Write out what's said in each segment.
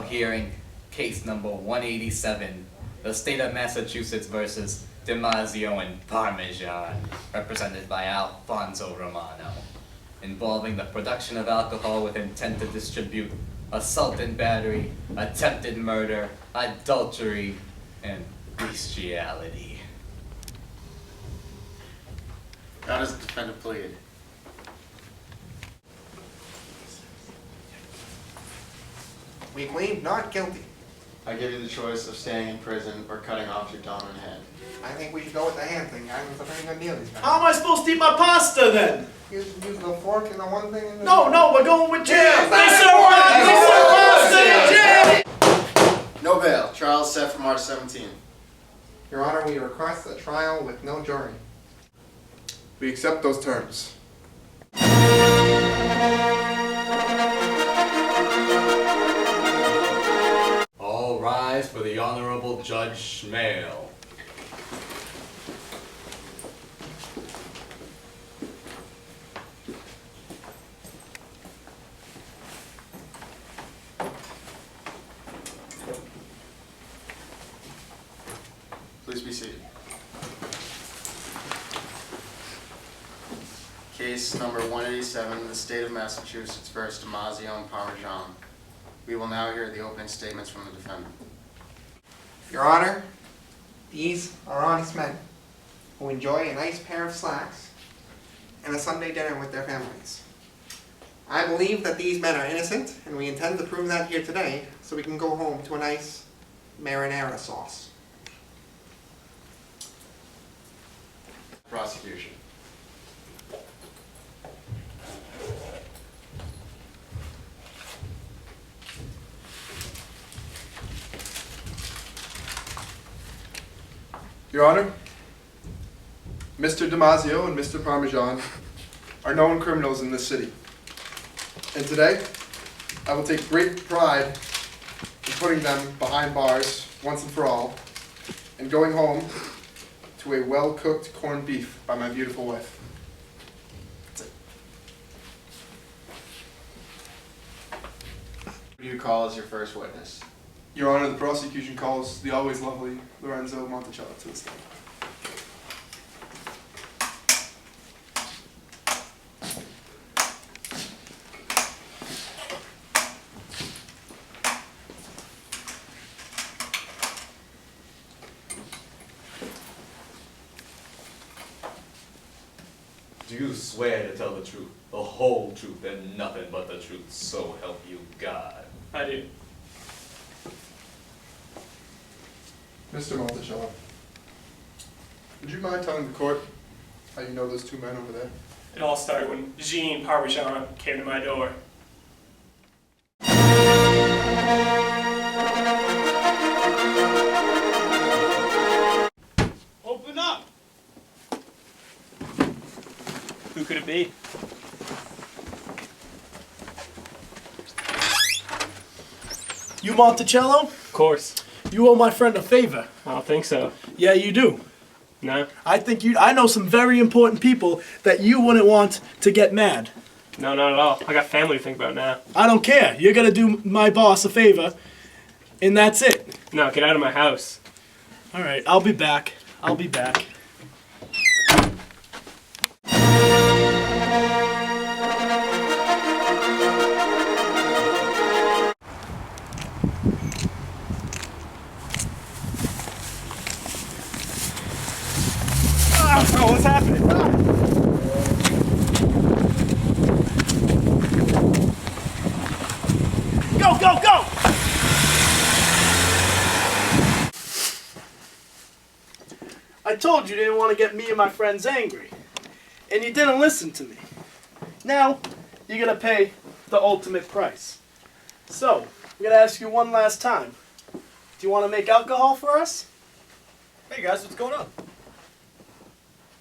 hearing case number 187, the state of Massachusetts versus Demazzio and Parmesan, represented by Alfonso Romano, involving the production of alcohol with intent to distribute, assault and battery, attempted murder, adultery, and bestiality. How does the defendant plead? We plead not guilty. I give you the choice of staying in prison or cutting off your dominant head. I think we should go with the hand thing, guys. It's a pretty good deal these days. How am I supposed to eat my pasta then? Use the fork and the one thing and the... No, we're going with jail. They serve pasta in jail. No bail. Trial is set for March 17th. Your Honor, we request a trial with no jury. We accept those terms. All rise for the Honorable Judge Schmale. Please be seated. Case number 187, the state of Massachusetts versus Demazzio and Parmesan. We will now hear the opening statements from the defendant. Your Honor, these are honest men who enjoy a nice pair of slacks and a Sunday dinner with their families. I believe that these men are innocent, and we intend to prove that here today so we can go home to a nice marinara sauce. Prosecution. Your Honor, Mr. Demazzio and Mr. Parmesan are known criminals in this city. And today, I will take great pride in putting them behind bars once and for all, and going home to a well-cooked corned beef by my beautiful wife. That's it. Who do you call as your first witness? Your Honor, the prosecution calls the always lovely Lorenzo Monticello to the stand. Do you swear to tell the truth, the whole truth, and nothing but the truth, so help you God? I do. Mr. Monticello, would you mind telling the court how you know those two men over there? It all started when Jean Parmesan came to my door. Open up! Who could it be? You Monticello? Of course. You owe my friend a favor. I don't think so. Yeah, you do. No? I know some very important people that you wouldn't want to get mad. No, not at all. I got family to think about now. I don't care. You're gonna do my boss a favor, and that's it. No, get out of my house. All right, I'll be back. I'll be back. Oh, what's happening? Go, go, go! I told you didn't want to get me and my friends angry, and you didn't listen to me. Now, you're gonna pay the ultimate price. So, I'm gonna ask you one last time. Do you want to make alcohol for us? Hey guys, what's going on?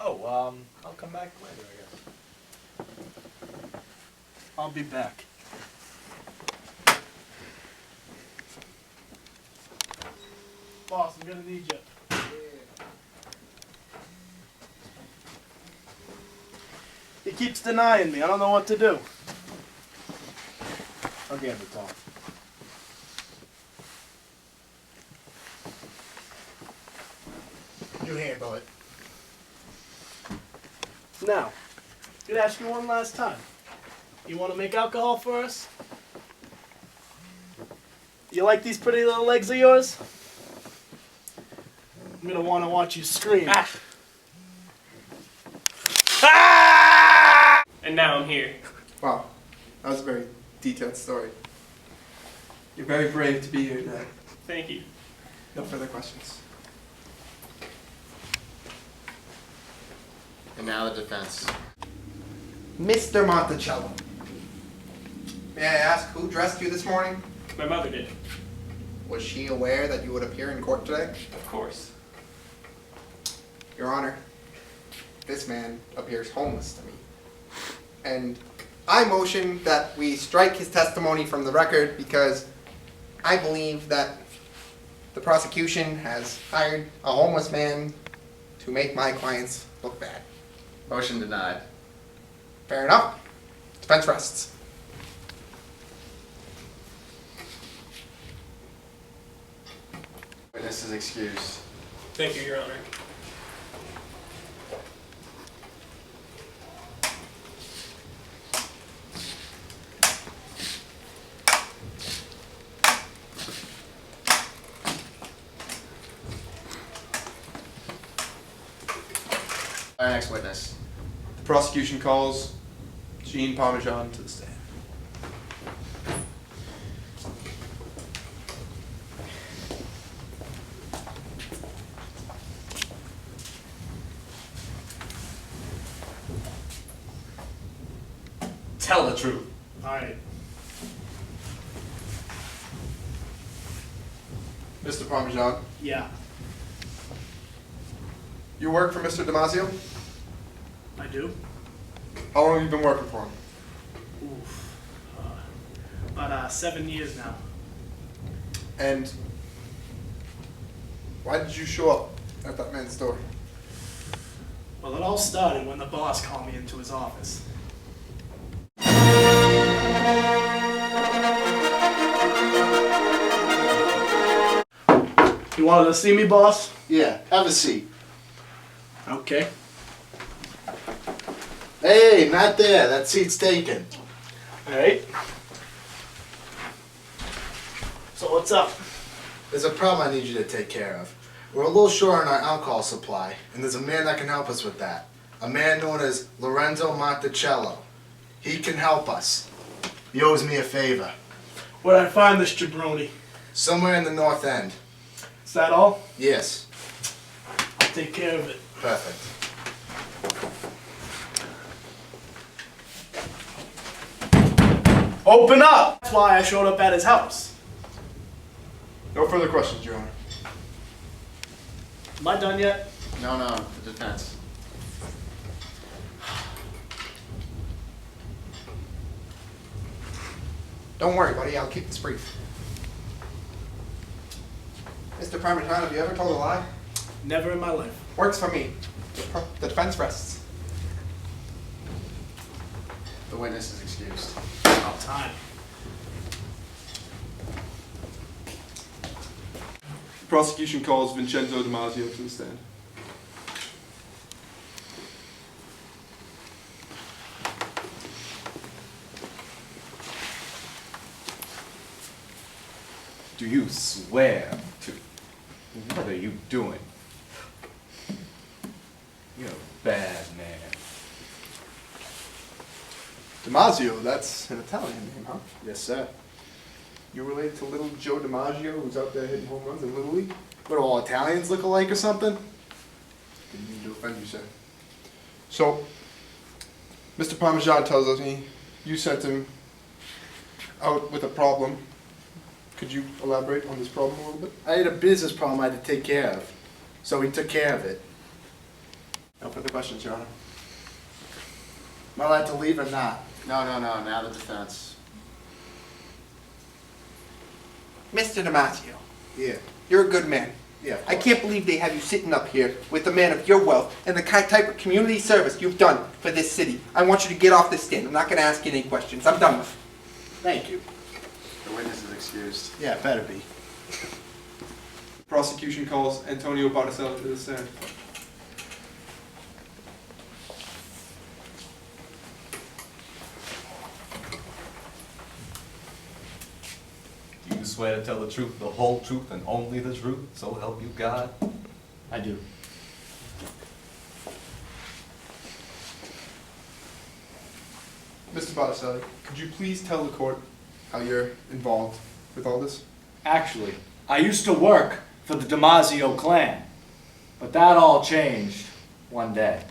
Oh, I'll come back later, I guess. I'll be back. Boss, I'm gonna need you. He keeps denying me. I don't know what to do. I'll get him to talk. You handle it. Now, I'm gonna ask you one last time. You want to make alcohol for us? You like these pretty little legs of yours? I'm gonna want to watch you scream. And now I'm here. Wow, that was a very detailed story. You're very brave to be here today. Thank you. No further questions. And now the defense. Mr. Monticello, may I ask who dressed you this morning? My mother did. Was she aware that you would appear in court today? Of course. Your Honor, this man appears homeless to me. And I motion that we strike his testimony from the record because I believe that the prosecution has hired a homeless man to make my clients look bad. Motion denied. Fair enough. Defense rests. Witness is excused. Thank you, Your Honor. Our next witness. The prosecution calls Jean Parmesan to the stand. Tell the truth. Alright. Mr. Parmesan, Yeah, you work for Mr. Demazzio? I do. How long have you been working for him? Oof. About 7 years now. And why did you show up at that man's door? Well, it all started when the boss called me into his office. You wanted to see me, boss? Yeah, have a seat. Okay. Hey, not there. That seat's taken. Alright. So what's up? There's a problem I need you to take care of. We're a little short on our alcohol supply, and there's a man that can help us with that. A man known as Lorenzo Monticello. He can help us. He owes me a favor. Where'd I find this jabroni? Somewhere in the north end. Is that all? Yes. I'll take care of it. Perfect. Open up! That's why I showed up at his house. No further questions, Your Honor. Am I done yet? No, the defense. Don't worry, buddy. I'll keep this brief. Mr. Parmesan, have you ever told a lie? Never in my life. Works for me. The defense rests. The witness is excused. About time. The prosecution calls Vincenzo Demazzio to the stand. Do you swear to... What are you doing? You're a bad man. Demazzio, that's an Italian name, huh? Yes, sir. You related to little Joe DiMaggio, who's out there hitting home runs in Little League? What, all Italians look alike or something? Didn't mean to offend you, sir. So, Mr. Parmesan tells me you sent him out with a problem. Could you elaborate on this problem a little bit? I had a business problem I had to take care of. So he took care of it. No further questions, Your Honor. Am I allowed to leave or not? No, now the defense. Mr. Demazzio, Yeah. you're a good man. Yeah, of I course. can't believe they have you sitting up here with a man of your wealth and the type of community service you've done for this city. I want you to get off this stand. I'm not going to ask you any questions. I'm done with it. Thank you. The witness is excused. Yeah, it better be. The prosecution calls Antonio Botticelli to the stand. swear to tell the truth, the whole truth, and only the truth, so help you God? I do. Mr. Botticelli, could you please tell the court how you're involved with all this? Actually, I used to work for the Demazzio clan, but that all changed one day.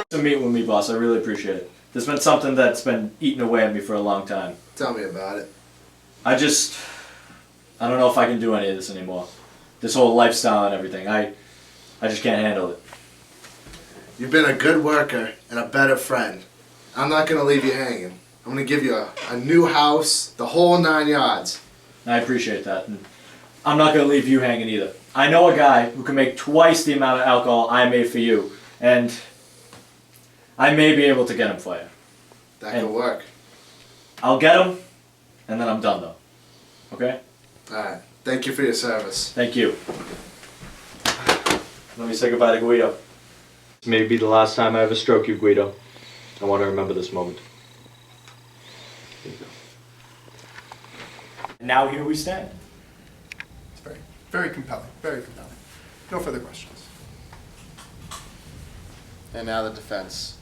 To meet with me, boss. I really appreciate it. There's been something that's been eating away at me for a long time. Tell me about it. I don't know if I can do any of this anymore. This whole lifestyle and everything. I just can't handle it. You've been a good worker and a better friend. I'm not gonna leave you hanging. I'm gonna give you a new house, the whole 9 yards. I appreciate that. And I'm not going to leave you hanging either. I know a guy who can make twice the amount of alcohol I made for you, and I may be able to get him for you. That could work. I'll get him, and then I'm done though. Okay? Alright. Thank you for your service. Thank you. Let me say goodbye to Guido. This may be the last time I ever stroke you, Guido. I want to remember this moment. And now here we stand. It's very, very compelling, very compelling. No further questions. And now the defense.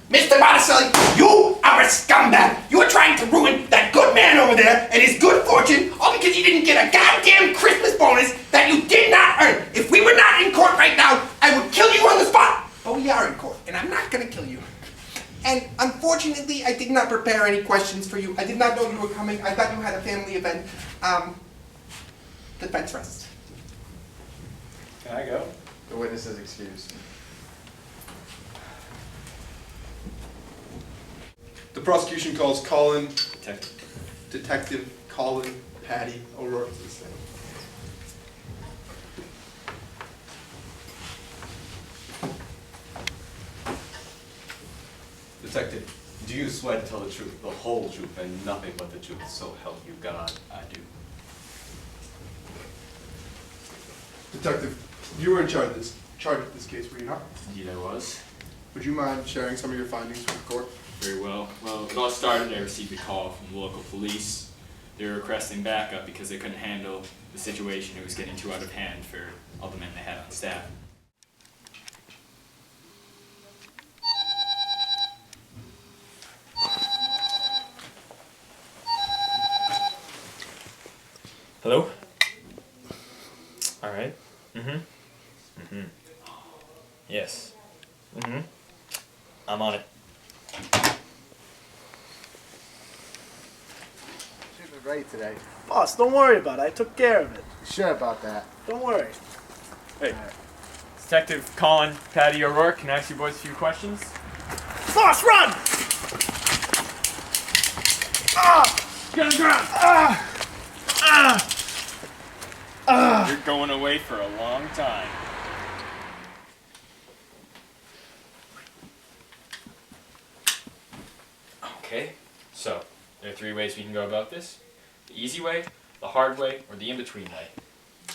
Mr. Botticelli, you are a scumbag! You are trying to ruin that good man over there and his good fortune all because you didn't get a goddamn Christmas bonus that you did not earn! If we were not in court right now, I would kill you on the spot! But we are in court, and I'm not gonna kill you. And unfortunately, I did not prepare any questions for you. I did not know you were coming. I thought you had a family event. Defense rests. Can I go? The witness is excused. The prosecution calls Detective Colin Patty O'Rourke to the stand. Detective, do you swear to tell the truth, the whole truth, and nothing but the truth, so help you God? I do. Detective, you were in charge of this case, were you not? Indeed I was. Would you mind sharing some of your findings with the court? Very well. Well, it all started, I received a call from the local police. They were requesting backup because they couldn't handle the situation. It was getting too out of hand for all the men they had on staff. Hello? Alright. Yes. I'm on it. Should be ready today. Boss, don't worry about it. I took care of it. You sure about that? Don't worry. Hey. Detective Colin Patty O'Rourke, can I ask you boys a few questions? Boss, run! Get on the ground! You're going away for a long time. Okay, so there are 3 ways we can go about this. The easy way, the hard way, or the in-between way.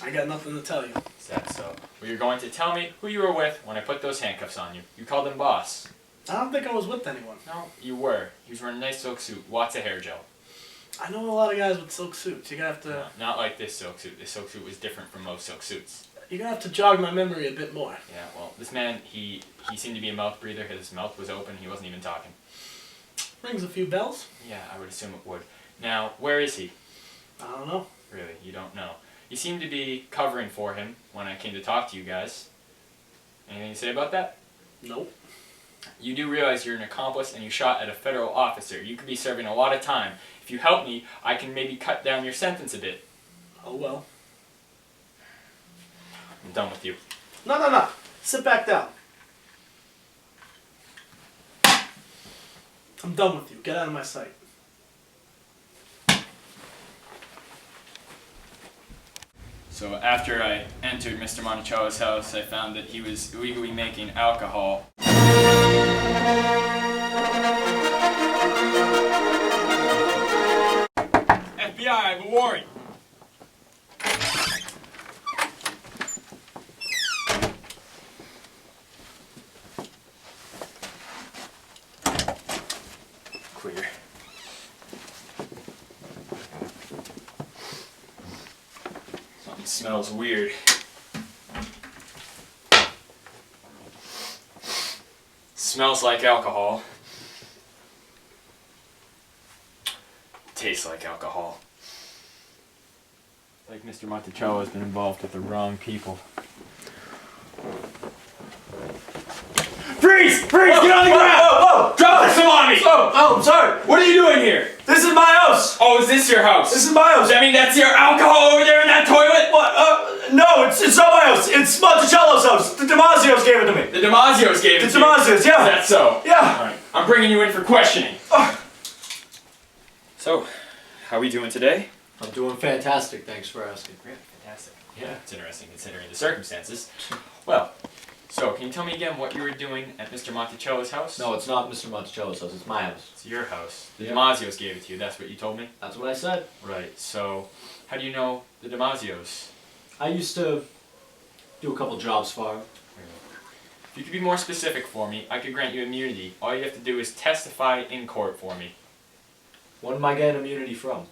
I got nothing to tell you. Is that so? Well, you're going to tell me who you were with when I put those handcuffs on you. You called him boss. I don't think I was with anyone. No, you were. He was wearing a nice silk suit, lots of hair gel. I know a lot of guys with silk suits. You're gonna have to. No, not like this silk suit. This silk suit was different from most silk suits. You're gonna have to jog my memory a bit more. Yeah, well, this man, he seemed to be a mouth breather. His mouth was open. He wasn't even talking. Rings a few bells. Yeah, I would assume it would. Now, where is he? I don't know. Really, you don't know. You seem to be covering for him when I came to talk to you guys. Anything to say about that? Nope. You do realize you're an accomplice and you shot at a federal officer. You could be serving a lot of time. If you help me, I can maybe cut down your sentence a bit. Oh well. I'm done with you. No. Sit back down. I'm done with you. Get out of my sight. So after I entered Mr. Monticello's house, I found that he was illegally making alcohol. FBI, I have a warrant. smells weird. Smells like alcohol. Tastes like alcohol. Like Mr. Monticello has been involved with the wrong people. Freeze! Freeze! Get on the ground! Whoa! Drop some on me! Oh, I'm sorry. What are you doing here? This is my house. Oh, is this your house? This is my house. Does that mean that's your alcohol over there in that toilet? What? No, it's not my house. It's Monticello's house. The Demazzios gave it to me. The Demazzios gave it The to you. Demazzios, yeah. Is that so? Yeah. Alright, I'm bringing you in for questioning. So, how are we doing today? I'm doing fantastic, thanks for asking. Great, fantastic. Yeah. It's interesting considering the circumstances. Well, so can you tell me again what you were doing at Mr. Monticello's house? No, it's not Mr. Monticello's house, it's my house. It's your house. The Yeah. Demazzios gave it to you, that's what you told me? That's what I said. Right, so how do you know the Demazzios? I used to do a couple jobs for him. If you could be more specific for me, I could grant you immunity. All you have to do is testify in court for me. When am I getting immunity from?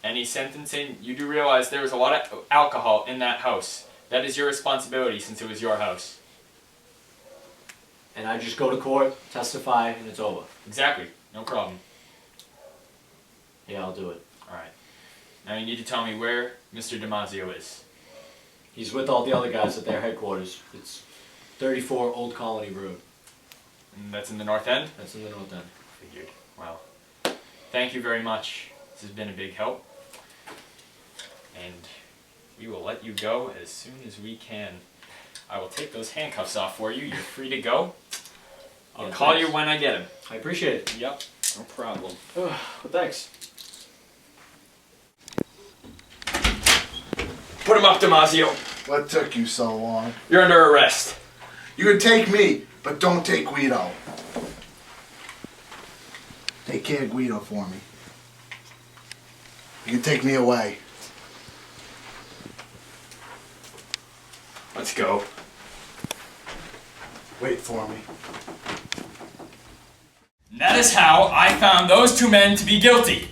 Any sentencing, you do realize there was a lot of alcohol in that house. That is your responsibility since it was your house. And I just go to court, testify, and it's over. Exactly, no problem. Yeah, I'll do it. Alright. Now you need to tell me where Mr. Demazzio is. He's with all the other guys at their headquarters. It's 34 Old Colony Road. And that's in the North End? That's in the North End. Figured. Well, thank you very much. This has been a big help. And we will let you go as soon as we can. I will take those handcuffs off for you. You're free to go. I'll Yeah, call thanks. you when I get him. I appreciate it. Yep, no problem. Well, thanks. Put him up, Demazzio. What took you so long? You're under arrest. You can take me, but don't take Guido. Take care of Guido for me. You can take me away. Let's go. Wait for me. And that is how I found those two men to be guilty.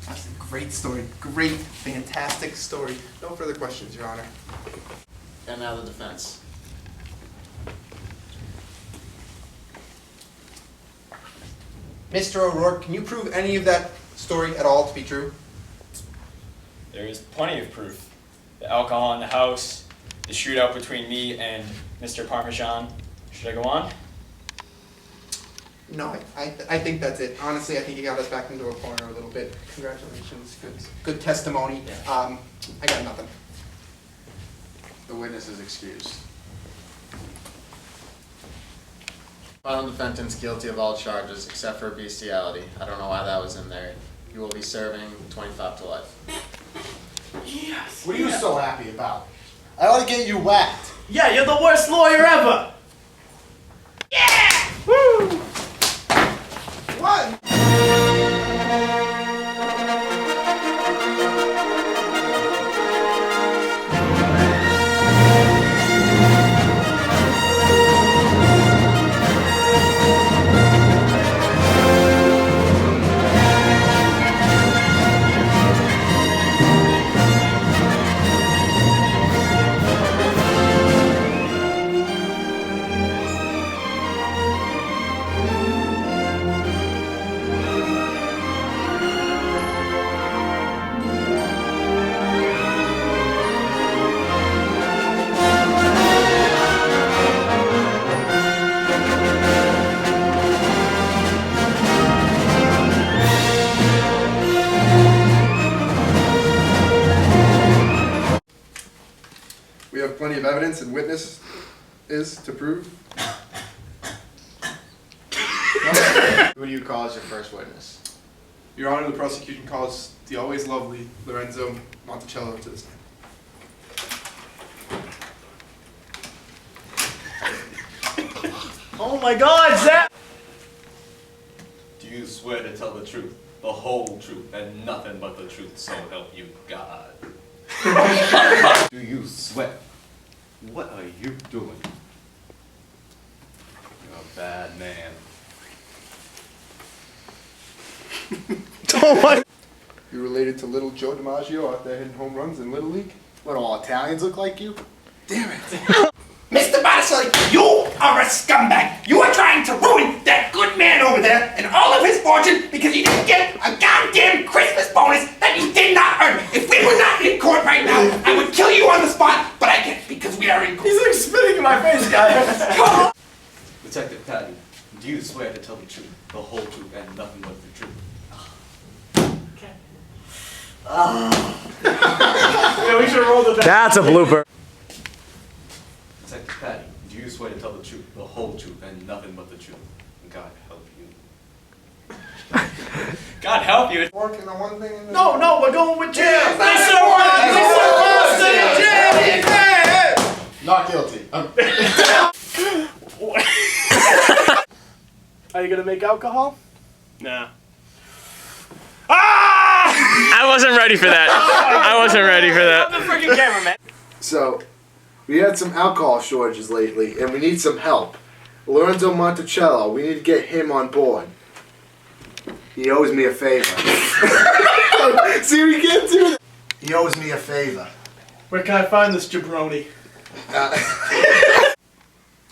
That's a great story. Great, fantastic story. No further questions, Your Honor. And now the defense. Mr. O'Rourke, can you prove any of that story at all to be true? There is plenty of proof. The alcohol in the house, the shootout between me and Mr. Parmesan. Should I go on? No, I think that's it. Honestly, I think you got us back into a corner a little bit. Congratulations. Good testimony. I got nothing. The witness is excused. Final defendant's guilty of all charges except for bestiality. I don't know why that was in there. You will be serving 25 to life. Yes. What are you so happy about? I ought to get you whacked. Yeah, you're the worst lawyer ever. Yeah! Woo! What? We have plenty of evidence and witnesses to prove. Who do you call as your first witness? Your Honor, the prosecution calls the always lovely Lorenzo Monticello to the stand. Oh my God, Zach! Do you swear to tell the truth, the whole truth, and nothing but the truth, so help you God? Do you swear? What are you doing? You're a bad man. Oh my! You related to little Joe Demazzio out there hitting home runs in Little League? What, all Italians look like you? Damn it. Mr. Botticelli, you are a scumbag. You are trying to ruin that good man over there and all of his fortune because you didn't get a goddamn Christmas bonus that you did not earn. If we were not in court right now, I would kill you on the spot, but I can't because we are in court. He's like spitting in my face, guy. Detective Patty, do you swear to tell the truth, the whole truth, and nothing but the truth? Yeah, we should roll the dice. That's a blooper. Detective Patty, do you swear to tell the truth, the whole truth, and nothing but the truth? God help you. God help you. Working on one thing and No, we're going with jail. Not guilty. Are you gonna make alcohol? Nah. I wasn't ready for that. I wasn't ready for that. I'm the freaking cameraman. So, we had some alcohol shortages lately, and we need some help. Lorenzo Monticello, we need to get him on board. He owes me a favor. See, we can't do that. He owes me a favor. Where can I find this jabroni? I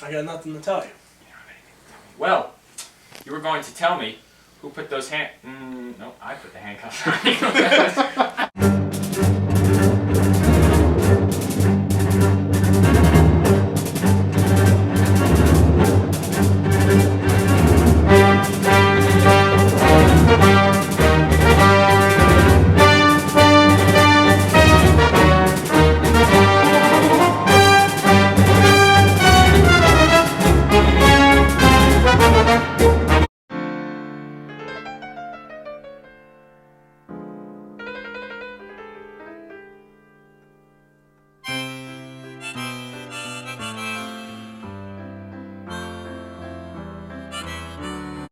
got nothing to tell you. Well, you were going to tell me who put those no, I put the handcuffs on you.